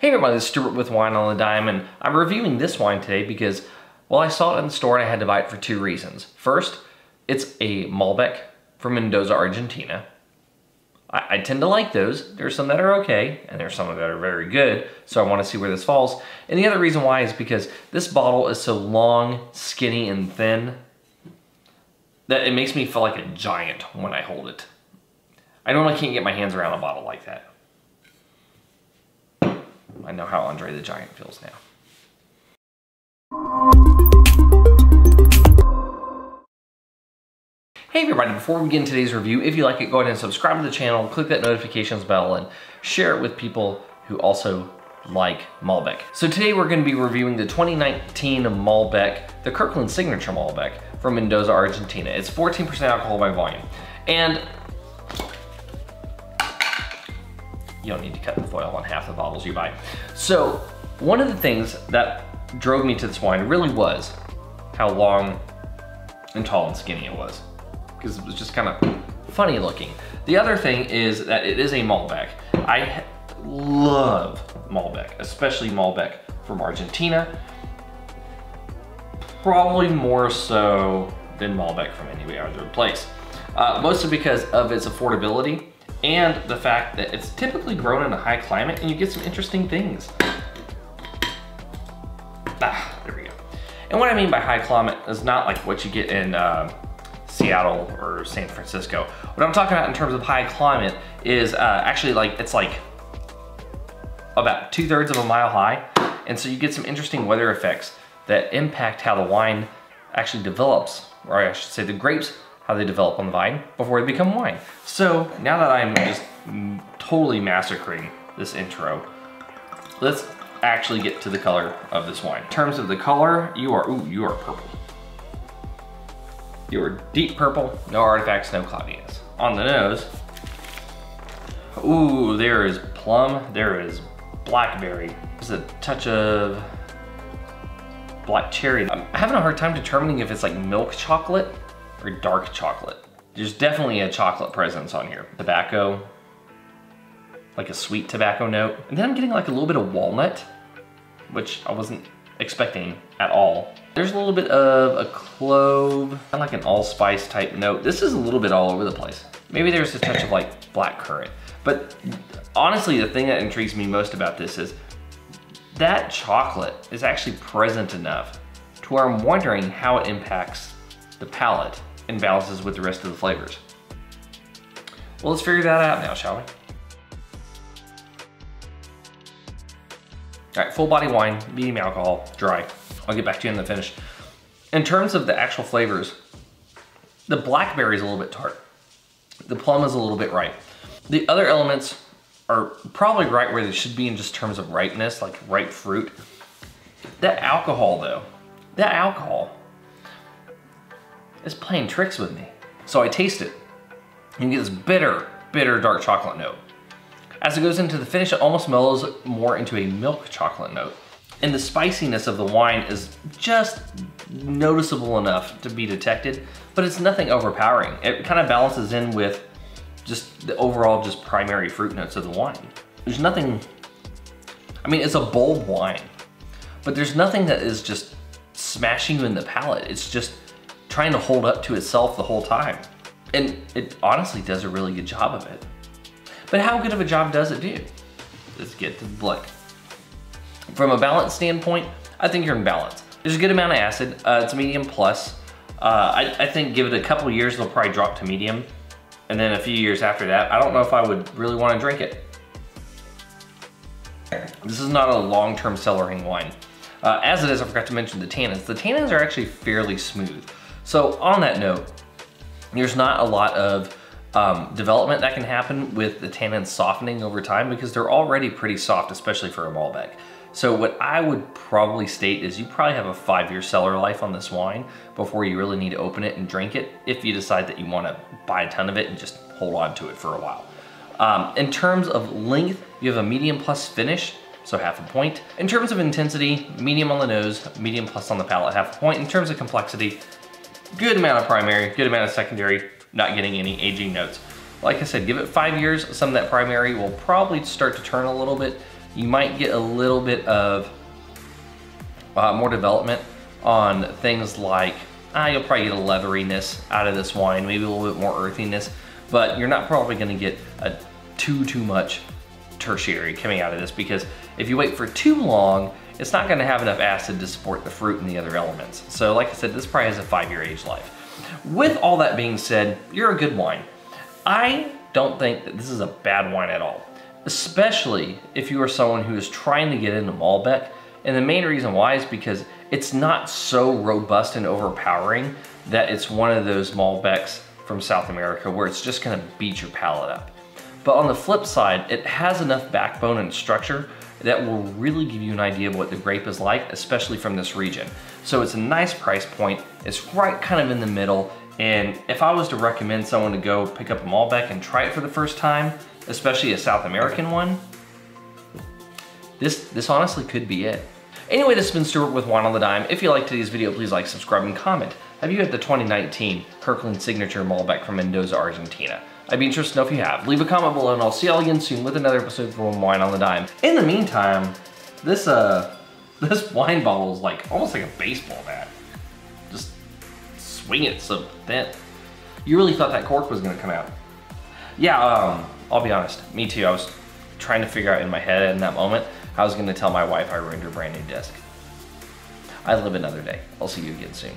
Hey everybody, this is Stuart with Wine on the Dime, and I'm reviewing this wine today because, well, I saw it in the store and I had to buy it for two reasons. First, it's a Malbec from Mendoza, Argentina. I tend to like those. There's some that are okay, and there's some that are very good, so I want to see where this falls. And the other reason why is because this bottle is so long, skinny, and thin that it makes me feel like a giant when I hold it. I normally can't get my hands around a bottle like that. I know how Andre the Giant feels now. Hey everybody, before we begin today's review, if you like it, go ahead and subscribe to the channel, click that notifications bell, and share it with people who also like Malbec. So today we're going to be reviewing the 2019 Malbec, the Kirkland Signature Malbec from Mendoza, Argentina. It's 14% alcohol by volume. And you don't need to cut the foil on half the bottles you buy. So one of the things that drove me to this wine really was how long and tall and skinny it was, because it was just kind of funny looking. The other thing is that it is a Malbec. I love Malbec, especially Malbec from Argentina. Probably more so than Malbec from any other place. Mostly because of its affordability and the fact that it's typically grown in a high climate and you get some interesting things. There we go. And what I mean by high climate is not like what you get in Seattle or San Francisco. What I'm talking about in terms of high climate is actually it's like about 2/3 of a mile high. And so you get some interesting weather effects that impact how the wine actually develops, or I should say the grapes, how they develop on the vine before they become wine. So now that I'm just totally massacring this intro, let's actually get to the color of this wine. In terms of the color, you are purple. You are deep purple, no artifacts, no cloudiness. On the nose, ooh, there is plum, there is blackberry. There's a touch of black cherry. I'm having a hard time determining if it's like milk chocolate or dark chocolate. There's definitely a chocolate presence on here. Tobacco, like a sweet tobacco note. And then I'm getting like a little bit of walnut, which I wasn't expecting at all. There's a little bit of a clove, kind of like an allspice type note. This is a little bit all over the place. Maybe there's a touch of like black currant. But honestly, the thing that intrigues me most about this is that chocolate is actually present enough to where I'm wondering how it impacts the palate and balances with the rest of the flavors. Well, let's figure that out now, shall we? All right, full body wine, medium alcohol, dry. I'll get back to you in the finish. In terms of the actual flavors, the blackberry is a little bit tart. The plum is a little bit ripe. The other elements are probably right where they should be in just terms of ripeness, like ripe fruit. That alcohol though, that alcohol is playing tricks with me. So I taste it. You get this bitter, bitter dark chocolate note. As it goes into the finish, it almost mellows more into a milk chocolate note. And the spiciness of the wine is just noticeable enough to be detected, but it's nothing overpowering. It kind of balances in with just the overall just primary fruit notes of the wine. There's nothing, I mean, it's a bold wine, but there's nothing that is just smashing you in the palate. It's just trying to hold up to itself the whole time. And it honestly does a really good job of it. But how good of a job does it do? Let's get to the blick. From a balance standpoint, I think you're in balance. There's a good amount of acid. It's a medium plus. I think give it a couple of years, it'll probably drop to medium. And then a few years after that, I don't know if I would really want to drink it. This is not a long-term cellaring wine. As it is, I forgot to mention the tannins. The tannins are actually fairly smooth. So on that note, there's not a lot of development that can happen with the tannins softening over time because they're already pretty soft, especially for a Malbec. So what I would probably state is you probably have a 5-year cellar life on this wine before you really need to open it and drink it if you decide that you want to buy a ton of it and just hold on to it for a while. In terms of length, you have a medium plus finish, so 1/2 point. In terms of intensity, medium on the nose, medium plus on the palate, 1/2 point. In terms of complexity, good amount of primary, good amount of secondary, not getting any aging notes. Like I said, give it 5 years, some of that primary will probably start to turn a little bit, You might get a little bit of more development on things like, you'll probably get a leatheriness out of this wine, maybe a little bit more earthiness, but you're not probably gonna get a too much tertiary coming out of this, because if you wait for too long, it's not gonna have enough acid to support the fruit and the other elements. So like I said, this probably has a 5-year age life. With all that being said, you're a good wine. I don't think that this is a bad wine at all, especially if you are someone who is trying to get into Malbec. And the main reason why is because it's not so robust and overpowering that it's one of those Malbecs from South America where it's just gonna beat your palate up. But on the flip side, it has enough backbone and structure that will really give you an idea of what the grape is like, especially from this region. So it's a nice price point. It's right kind of in the middle. And if I was to recommend someone to go pick up a Malbec and try it for the first time, especially a South American one, this honestly could be it. Anyway, this has been Stuart with Wine on the Dime. If you liked today's video, please like, subscribe, and comment. Have you had the 2019 Kirkland Signature Malbec from Mendoza, Argentina? I'd be interested to know if you have. Leave a comment below and I'll see y'all again soon with another episode from Wine on the Dime. In the meantime, this wine bottle is like almost like a baseball bat. Just swing it so thin. You really thought that cork was gonna come out. Yeah, I'll be honest, me too. I was trying to figure out in my head in that moment how I was gonna tell my wife I ruined her brand new disc. I live another day. I'll see you again soon.